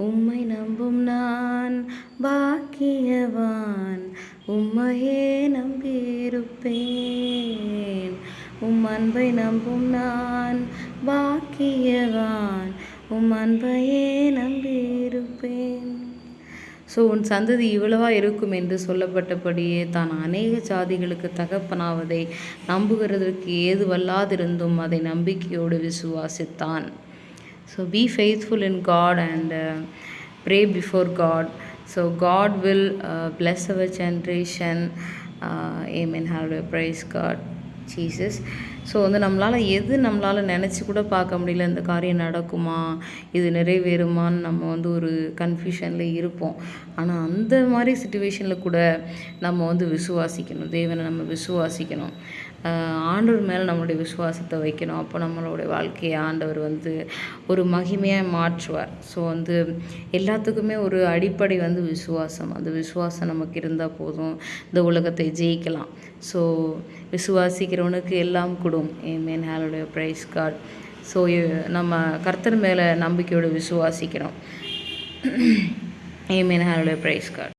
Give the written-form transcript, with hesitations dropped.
உம்மை நம்பும் நான் பாக்கியவான், உம்மையே நம்பியிருப்பேன். உம் அன்பை நம்பும் நான் பாக்கியவான், உம் அன்பையே நம்பியிருப்பேன். ஸோ உன் சந்ததி இவ்வளவா இருக்கும் என்று சொல்லப்பட்டபடியே தான் அநேக ஜாதிகளுக்கு தகப்பனாவதை நம்புகிறதற்கு ஏதுவல்லாதிருந்தும் அதை நம்பிக்கையோடு விசுவாசித்தான். So be faithful in God and pray before God. So God will bless our generation. Amen. Hallelujah. Praise God. Jesus. So நம்மளால் நினச்சி கூட பார்க்க முடியல, இந்த காரியம் நடக்குமா, இது நிறைவேறுமான்னு நம்ம ஒரு கன்ஃபியூஷனில் இருப்போம். ஆனால் அந்த மாதிரி சுச்சுவேஷனில் கூட நம்ம விசுவாசிக்கணும், தேவனை நம்ம விசுவாசிக்கணும், ஆண்டவர் மேலே நம்மளுடைய விசுவாசத்தை வைக்கணும். அப்போ நம்மளுடைய வாழ்க்கையை ஆண்டவர் ஒரு மகிமையாக மாற்றுவார். ஸோ எல்லாத்துக்குமே ஒரு அடிப்படை விசுவாசம். அந்த விசுவாசம் நமக்கு இருந்தால் போதும், இந்த உலகத்தை ஜெயிக்கலாம். ஸோ விசுவாசிக்கிறவனுக்கு எல்லாம் கூடும். ஆமென். ஹல்லேலூயா. Praise God. ஸோ நம்ம கர்த்தர் மேலே நம்பிக்கையோடு விசுவாசிக்கிறோம். ஆமென். ஹல்லேலூயா. Praise God.